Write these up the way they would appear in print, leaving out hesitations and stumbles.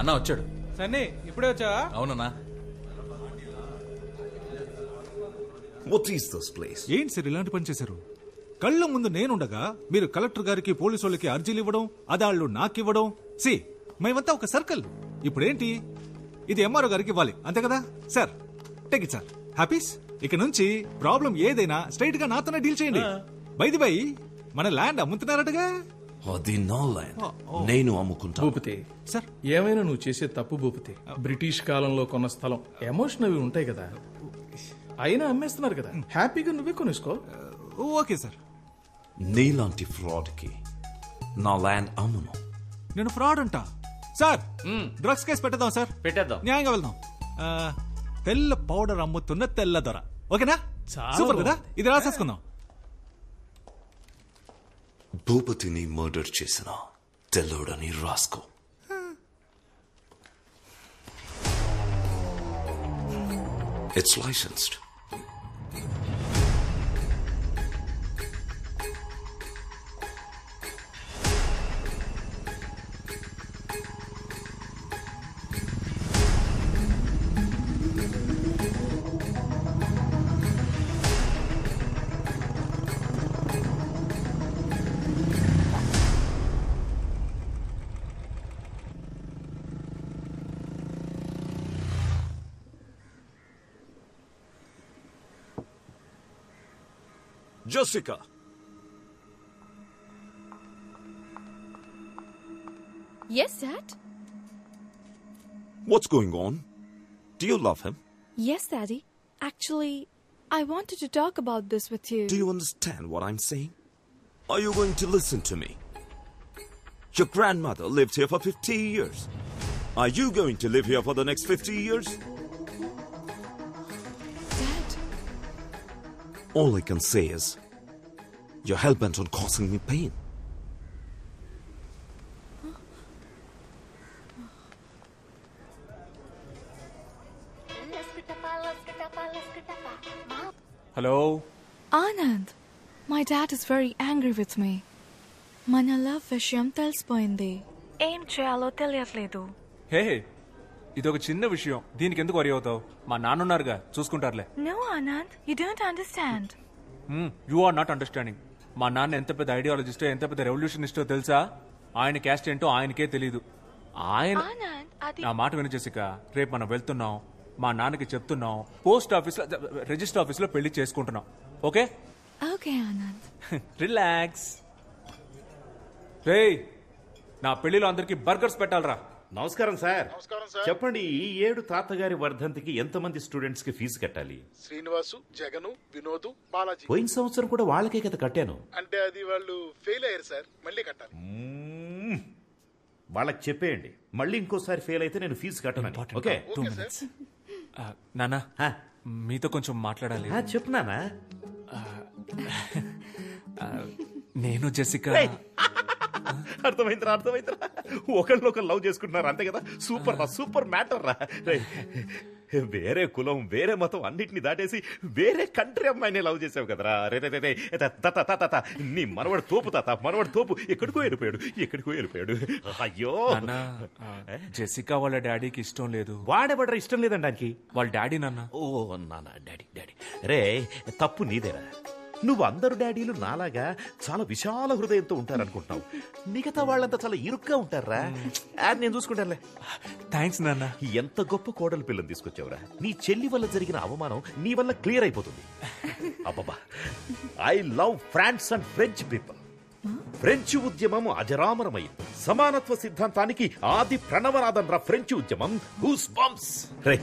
అన్నా వచ్చాడు. సన్నీ ఇప్పుడే వచ్చావా? అవునన్నా. What is this place? ఏంటి సార్ ఇలాంటి పని చేశారు? కళ్ళ ముందు నేనుండగా మీరు కలెక్టర్ గారికి పోలీసు వాళ్ళకి అర్జీలు ఇవ్వడం, అదాళ్ళు నాకివ్వడం. సి మేమంతా ఒక సర్కిల్. ఇప్పుడేంటి, ఇది ఎంఆర్ఓ గారికి ఇవ్వాలి అంతే కదా సార్? Take it sir. హ్యాపీస్. ఇక నుంచి ప్రాబ్లం ఏదైనా స్ట్రైట్ గా నాతోనే డీల్ చేయండి. బైది బై మన ల్యాండ్ అమ్ముతున్నారటగా? అది నా ల్యాండ్, నేను అమ్ముకుంటా. భూపతి సార్ ఏమైనా నువ్వు చేసే తప్పు భూపతి. బ్రిటిష్ కాలంలో కొన్న స్థలం, ఎమోషన్ అవి ఉంటాయి కదా, అయినా అమ్మేస్తున్నారు కదా, హ్యాపీగా నువ్వే కొనేసుకో. Okay sir. నీలాంటి ఫ్రాడ్ కి నా ల్యాండ్ అమ్మును. నేను ఫ్రాడ్ అంటా సార్? డ్రగ్స్ కేసు పెట్టేద్దాం సార్. పెట్టేద్దాం. న్యాయంగా వెళ్దాం. తెల్ల పౌడర్ అమ్ముతున్న తెల్ల దొర. ఓకేనా? చాలా సూపర్ కదా. ఇది రాసేసుకుందాం. భూపతిని మర్డర్ చేసిన తెల్లోడని రాసుకో. It's licensed. Jessica. Yes, Dad? What's going on? Do you love him? Yes, Daddy. Actually, I wanted to talk about this with you. Do you understand what I'm saying? Are you going to listen to me? Your grandmother lived here for 50 years. Are you going to live here for the next 50 years? Dad. All I can say is, you're hell-bent on causing me pain. Hello Anand, my dad is very angry with me. మన love విషయం తెలిసిపోయింది. ఏం చేయాలో తెలియట్లేదు. హే, ఇదొక చిన్న విషయం, దీనికి ఎందుకు వరి అవుతావు? మా నాన్నున్నారుగా, చూసుకుంటారులే. No, Anand, you don't understand. You are not understanding. మా నాన్న ఎంత పెద్ద ఐడియాలజిస్టో, ఎంత పెద్ద రెవల్యూషనిస్టో తెలుసా? ఆయన క్యాస్ట్ ఏంటో ఆయనకే తెలీదు. ఆయన Anand, అది నా మాట విని జెసిక, రేపు మనం వెళ్తున్నాం, మా నాన్నకి చెప్తున్నాం, పోస్ట్ ఆఫీస్ లో, రిజిస్టర్ ఆఫీస్ లో పెళ్లి చేసుకుంటున్నాం. ఓకే? ఓకే ఆనంద్. రిలాక్స్. రేయ్, నా పెళ్లిలో అందరికి బర్గర్స్ పెట్టాలరా. నమస్కారం సార్. చెప్పండి, ఈ ఏడు తాతగారి వర్ధంతికి ఎంతమంది స్టూడెంట్స్ కి ఫీజు కట్టాలి? శ్రీనివాసు, జగను, వినోదు, బాలాజీ. పోయిన సంవత్సరం కూడా వాళ్ళకే కదా కట్టాను. అంటే అది వాళ్ళు ఫెయిల్ అయ్యారు సార్, మళ్ళీ కట్టాలి. వాళ్ళకి చెప్పేయండి, మళ్ళీ ఇంకోసారి ఫెయిల్ అయితే నేను ఫీజు కట్టను. ఓకే? నానా, మీతో కొంచెం మాట్లాడాలి. చెప్పు నానా. నేను జెసిక. అర్థమైందిరా, ఒకళ్ళొకరు లవ్ చేసుకుంటున్నారు అంతే కదా. సూపర్ రా, సూపర్ మ్యాటర్ రా. వేరే కులం, వేరే మతం అన్నిటిని దాటేసి వేరే కంట్రీ అమ్మాయిని లవ్ చేసావు కదరా. రే నీ మనవడు తోపు తాత, మనవడు తోపు. ఎక్కడికో వెళ్ళిపోయాడు. అయ్యో, జెసికా వాళ్ళ డాడీకి ఇష్టం లేదు. వాడేబడ్రా ఇష్టం లేదండానికి? వాళ్ళ డాడీ నాన్న. ఓ నాన్న, డాడీ. రే, తప్పు నీదేరా. నువ్వు అందరు డాడీలు నాలాగా చాలా విశాల హృదయంతో ఉంటారనుకుంటున్నావు. మిగతా వాళ్ళంతా చాలా ఇరుగ్గా ఉంటారా. నేను చూసుకుంటానులే. థ్యాంక్స్ నాన్న. ఎంత గొప్ప కోడలు పిల్లని తీసుకొచ్చావురా. నీ చెల్లి వల్ల జరిగిన అవమానం నీ వల్ల క్లియర్ అయిపోతుంది. అబ్బబ్బా, I love France and French people. French ఉద్యమం అజరామరమైంది. సమానత్వ సిద్ధాంతానికి ఆది ప్రణవనాదం రా ఫ్రెంచ్ ఉద్యమం. Goose bumps. రే,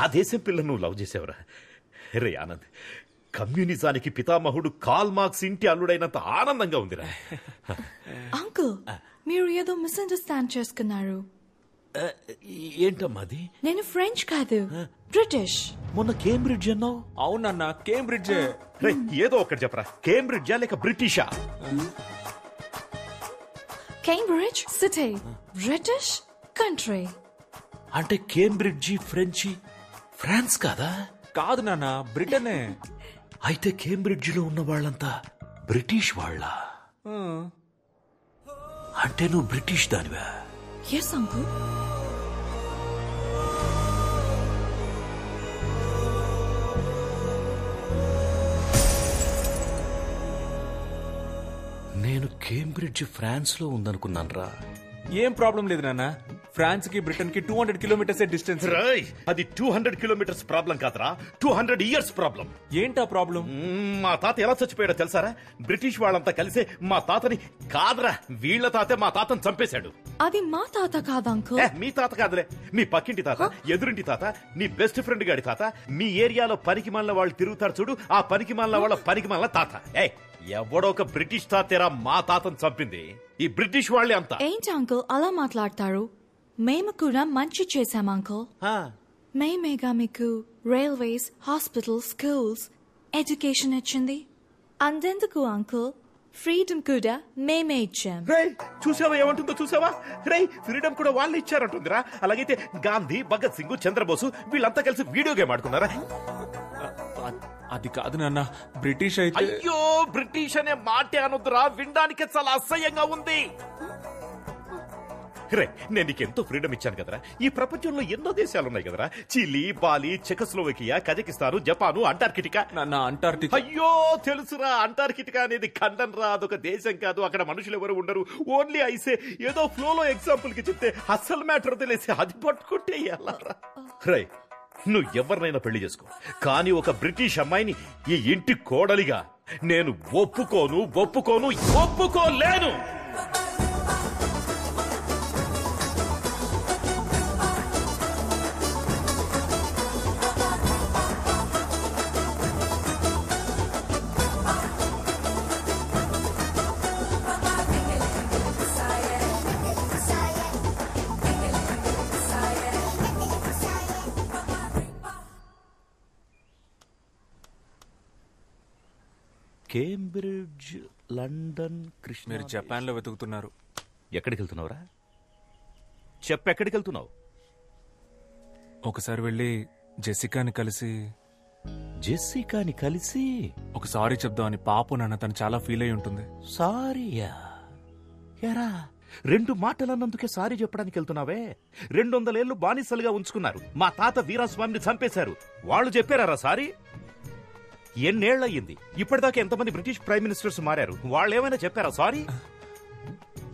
ఆ దేశం పిల్లను నువ్వు లవ్ చేసావురా. రే ఆనంద్, కమ్యూనిజానికి పితామహుడు కాల్ మార్క్స్ ఇంటి అల్లుడైనంత ఆనందంగా ఉందిరా. అంకుల్, మీరు ఏదో మిస్అండర్స్టాండ్ చేసుకున్నారు. ఏంటమ్మా అది? నేను ఫ్రెంచ్ కాదు, బ్రిటిష్. మొన్న కేంబ్రిడ్జ్ అన్నావు. అవునన్నా, కేంబ్రిడ్జ్. ఏదో ఒకటి చెప్పరా, కేంబ్రిడ్జా లేక బ్రిటిషా? Cambridge city, British country. అంటే కేంబ్రిడ్జి ఫ్రెంచి, ఫ్రాన్స్ కాదా? కాదు నాన్న, బ్రిటనే. అయితే కేంబ్రిడ్జిలో ఉన్న వాళ్ళంతా బ్రిటిష్ వాళ్ళ? అంటే నువ్వు బ్రిటిష్ దానివా? Yes uncle. కేంబ్రిడ్జ్ ఫ్రాన్స్ లో ఉందనుకున్నాను రా. ఏం ప్రాబ్లం లేదు నాన్న. ఫ్రాన్స్ కి బ్రిటన్ కి 200 కిలోమీటర్స్ డిస్టెన్స్. అది 200 కిలోమీటర్స్ ప్రాబ్లం కాదురా, 200 ఇయర్స్ ప్రాబ్లం. ఏంటా ప్రాబ్లం? మా తాత ఎలా చచ్చిపోయాడో తెలుసారా? బ్రిటిష్ వాళ్ళంతా కలిసే మా తాతని కాదురా, వీళ్ళ తాతే మా తాతని చంపేశాడు. అది మా తాత కాదు అంకుల్. మీ తాత కాదులే, మీ పక్కింటి తాత, ఎదురింటి తాత, నీ బెస్ట్ ఫ్రెండ్ గాడి తాత, మీ ఏరియాలో పనికిమాలిన వాళ్ళు తిరుగుతారు చూడు, ఆ పనికిమాలిన వాళ్ళ పనికిమాలిన తాత. ఎవడో ఒక బ్రిటిష్ తాతేరా మా తాతను చంపింది. ఈ బ్రిటిష్ వాళ్ళే అంతా. ఏంటి అంకుల్ అలా మాట్లాడతారు? మేము కూడా మంచి చేశాం అంకుల్. మేమేగా మీకు రైల్వేస్, హాస్పిటల్స్, స్కూల్స్, ఎడ్యుకేషన్ ఇచ్చింది. అంతెందుకు అంకుల్, ఫ్రీడమ్ కూడా మేమే ఇచ్చాం. చూసావా ఏమంటుందో చూసావా? ఫ్రీడమ్ కూడా వాళ్ళు ఇచ్చారంటుందిరా. అలాగైతే గాంధీ, భగత్ సింగ్, చంద్రబోసు వీళ్ళంతా కలిసి వీడియో గేమ్ ఆడుకున్నారా? అది కాదు నాన్న, బ్రిటిష్ అయితే. అయ్యో, బ్రిటిష్ అనే మాటే అనొద్దురా, వినడానికి చాలా అసహ్యంగా ఉంది. నేను నీకెంతో ఫ్రీడమ్ ఇచ్చాను కదరా. ఈ ప్రపంచంలో ఎన్నో దేశాలు ఉన్నాయి కదరా. Chile, Bali, Czechoslovakia, Kazakhstan, Japan, Antarctica. Antarctica అయ్యో తెలుసురా, అంటార్కిటికా అనేది ఖండం రా, అదొక దేశం కాదు. అక్కడ మనుషులు ఎవరు ఉండరు, ఓన్లీ ఐసే. ఏదో ఫ్లోలో ఎగ్జాంపుల్ కి చెప్తే అస్సలు మ్యాటర్ తెలిసి అది పట్టుకుంటే ఎలా రా. నువ్వు ఎవరినైనా పెళ్లి చేసుకో, కానీ ఒక బ్రిటిష్ అమ్మాయిని ఈ ఇంటి కోడలిగా నేను ఒప్పుకోలేను. Cambridge, London, Krishna. మీరు జపాన్ లో వెతుకుతున్నారు. ఎక్కడికి వెళ్తున్నావురా? చెప్పెక్కడికి వెళ్తున్నావు? ఒకసారి వెళ్ళి జెసికాని కలిసి ఒక సారీ చెప్దామని. పాపు నాన్న, తను చాలా ఫీల్ అయి ఉంటుంది. సారీయా? ఎరా, 2 మాటలన్నందుకే సారీ చెప్పడానికి వెళ్తున్నావే? 200 ఏళ్లు బానిసలుగా ఉంచుకున్నారు. మా తాత వీరాస్వామిని చంపేశారు. వాళ్ళు చెప్పారా సారీ? ఎన్నేళ్లయ్యింది, ఇప్పటిదాకా ఎంతమంది బ్రిటిష్ ప్రైమ్ మినిస్టర్స్ మారారు, వాళ్ళు ఏమైనా చెప్పారా సారీ?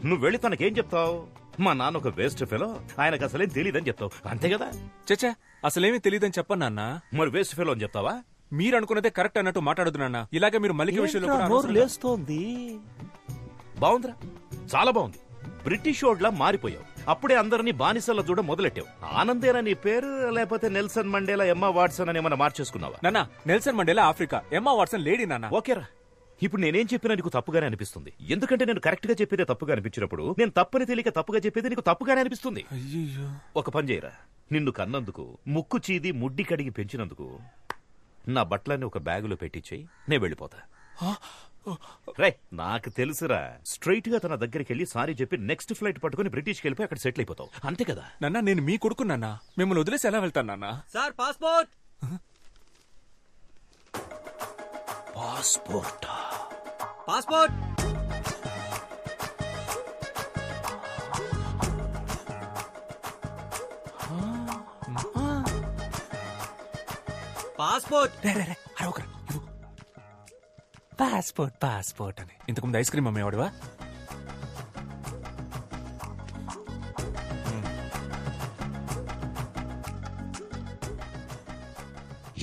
నువ్వు వెళ్ళి తనకేం చెప్తావు? మా నాన్న ఒక వేస్ట్ ఫెలో, ఆయనకు అసలేం తెలియదని చెప్తావు, అంతే కదా? చచ్చా, అసలేమీ తెలియదని చెప్పను నాన్న. మరి వేస్ట్ ఫెలో అని చెప్తావా? మీరు అనుకున్నదే కరెక్ట్ అన్నట్టు మాట్లాడదు నాన్న. ఇలాగే మీరు మల్లిక విషయంలో నోరు లేస్తోంది. బాగుందిరా, చాలా బాగుంది. బ్రిటిష్ ఓడ్లా మారిపోయావు. అప్పుడే అందరినీ బానిసల్లో చూడ మొదలెట్టావు. ఆనందేనా నీ పేరు, లేకపోతే నెల్సన్ మండేలా, ఎమ్మా వాట్సన్ అని ఏమన్నా మార్చేసుకున్నావా? నాన్న, Nelson Mandela Africa, Emma Watson lady నాన్న. ఓకేరా, ఇప్పుడు నేనేం చెప్పినా నీకు తప్పుగానే అనిపిస్తుంది. ఎందుకంటే నేను కరెక్ట్ గా చెప్పేదే తప్పుగా అనిపించినప్పుడు, నేను తప్పని తెలియక తప్పుగా చెప్పేది నీకు తప్పుగానే అనిపిస్తుంది. ఒక పని చేయరా, నిన్ను కన్నందుకు, ముక్కు చీది ముడ్డి కడిగి పెంచినందుకు నా బట్టలన్నీ ఒక బ్యాగులో పెట్టించేయి, నేను వెళ్ళిపోతా. నాకు తెలుసురా, స్ట్రైట్ గా తన దగ్గరికి వెళ్ళి సారీ చెప్పి నెక్స్ట్ ఫ్లైట్ పట్టుకుని బ్రిటిష్కి వెళ్ళిపోయి అక్కడ సెటిల్ అయిపోతావు, అంతే కదా? నాన్న, నేను మీ కొడుకు నాన్న, మిమ్మల్ని వదిలేసి ఎలా వెళ్తాను నాన్న? Sir, passport. Passport. Passport. Passport అని ఇంతకుముందు ఐస్ క్రీమ్ అమ్మేవాడువా?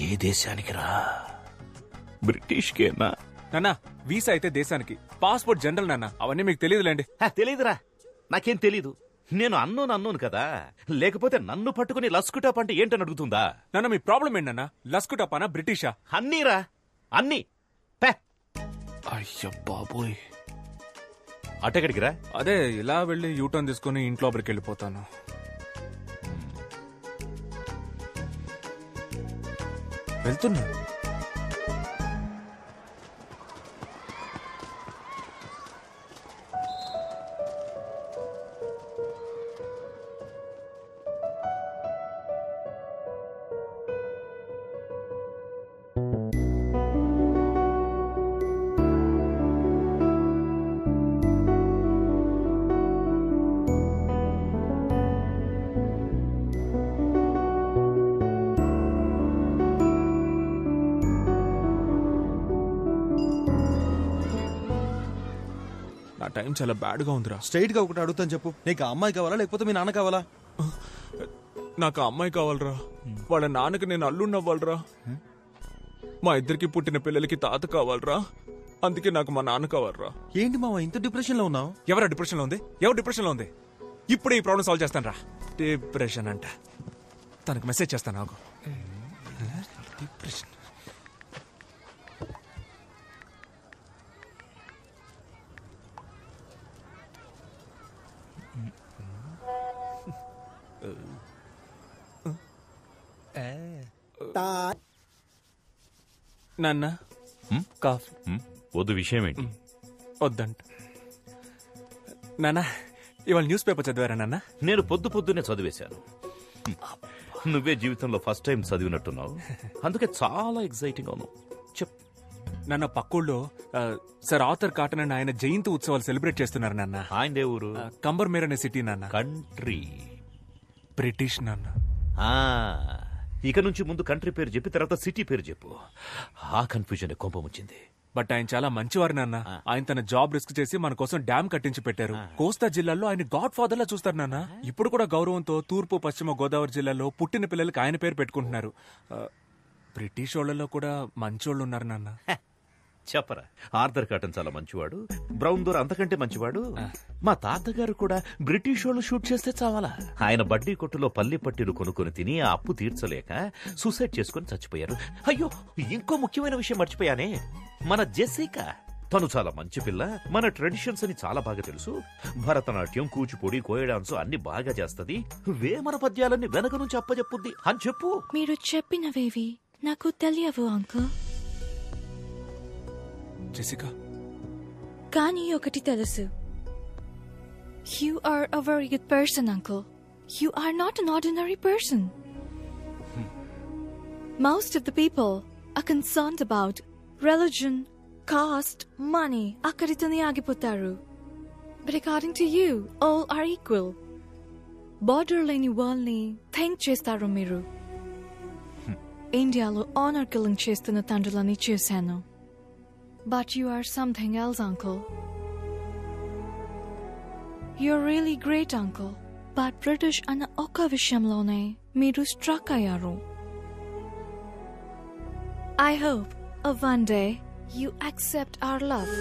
ఏ దేశానికి రా? బ్రిటిష్ కేనా? నాన్న, వీసా అయితే దేశానికి, పాస్పోర్ట్ జనరల్ నాన్న. అవన్నీ మీకు తెలియదులేండి. తెలీదురా, నాకేం తెలీదు. నేను అన్నోను కదా, లేకపోతే నన్ను పట్టుకుని లస్కుటాప్ అంటే ఏంటని అడుగుతుందా? నాన్న, మీ ప్రాబ్లం ఏంటన్నా? లస్కుటాపానా, బ్రిటిషా? అన్నీరా, అన్నీ. అయ్యో బాబోయ్. అటెక్కడికి రా? అదే ఇలా వెళ్ళి యూటర్న్ తీసుకుని ఇంట్లోపలికి వెళ్ళిపోతాను. వెళ్తున్నా. టైం చాలా బ్యాడ్ గా ఉందిరా. స్ట్రైట్ గా ఒకటి అడుగుతాను చెప్పు, నీకు ఆ అమ్మాయి కావాలా లేకపోతే మీ నాన్న కావాలా? నాకు ఆ అమ్మాయి కావాలరా. వాళ్ళ నాన్నకి నేను అల్లుడిని అవ్వాలరా. మా ఇద్దరికి పుట్టిన పిల్లలకి తాత కావాలరా. అందుకే నాకు మా నాన్న కావాలరా. ఏంటి మావా ఇంత డిప్రెషన్ లో ఉన్నావు? ఎవరు డిప్రెషన్ లో ఉంది? ఎవరు డిప్రెషన్ లో ఉంది? ఇప్పుడే ఈ ప్రాబ్లం సాల్వ్ చేస్తాను రా. డిప్రెషన్ అంట. తనకు మెసేజ్ చేస్తాను నాకు. డిప్రెషన్. నాన్న కాఫీ వద్దు, విషయం ఏంటి? వద్దంట. నాన్న ఇవాళ న్యూస్ పేపర్ చదివారా నాన్న? నేను పొద్దున్నే చదివేశాను. నువ్వే జీవితంలో ఫస్ట్ టైం చదివినట్టున్నావు, అందుకే చాలా ఎక్సైటింగ్ అవును. చెప్ నాన్న, పక్కూళ్ళో సార్ ఆర్థర్ కాటన్ అండ్ ఆయన జయంతి ఉత్సవాలు సెలబ్రేట్ చేస్తున్నారు నాన్న. ఆయనదే ఊరు? కంబర్మేర్ అనే సిటీ నాన్న. కంట్రీ? బ్రిటిష్ నాన్న. ఇక నుంచి ముందు కంట్రీ పేరు చెప్పి తర్వాత సిటీ పేరు చెప్పు. ఆ కన్ఫ్యూజన్ కోపం వచ్చింది. బట్ ఆయన చాలా మంచివారు నాన్న. ఆయన తన జాబ్ రిస్క్ చేసి మన కోసం డ్యామ్ కట్టించి పెట్టారు. కోస్తా జిల్లాలో ఆయన గాడ్ ఫాదర్ లా చూస్తారు నాన్న. ఇప్పుడు కూడా గౌరవంతో తూర్పు పశ్చిమ గోదావరి జిల్లాలో పుట్టిన పిల్లలకి ఆయన పేరు పెట్టుకుంటున్నారు. బ్రిటిష్ వాళ్ళలో కూడా మంచోళ్ళు ఉన్నారు నాన్న. చెప్పరా, ఆర్థర్ కాటన్ చాలా మంచివాడు, బ్రౌన్ దోర్ అంతకంటే మంచివాడు. మా తాతగారు కూడా బ్రిటిష్ వాళ్ళు షూట్ చేస్తే చావాలా. ఆయన బడ్డీ కొట్టులో పల్లి పట్టీలు కొనుక్కొని తిని ఆ అప్పు తీర్చలేక సూసైడ్ చేసుకుని చచ్చిపోయారు. అయ్యో, ఇంకో ముఖ్యమైన విషయం మర్చిపోయానే, మన జెసికా. తను చాలా మంచి పిల్ల, మన ట్రెడిషన్స్ అని చాలా బాగా తెలుసు. భరతనాట్యం, కూచిపూడి, కోయ డాన్స్ అన్ని బాగా చేస్తది. వేమన పద్యాలన్నీ వెనక నుంచి అప్పచెప్పుద్ది అని చెప్పు. మీరు చెప్పినవేవి నాకు తెలియవు అంకుల్. జెసికా, కానీ ఒకటి తెలుసు. You are a very good person, uncle. You are not an ordinary person. Most of the people are concerned about religion, caste, money. Akkaritone agipotaru. But according to you, all are equal. Border leni world ni think chestaru miru. Indialo honor killing chestunna tandrulani chusanu. But you are something else, uncle. You're really great, uncle. But British ana oka vishamlone meeru struck ayaru. I hope one day you accept our love.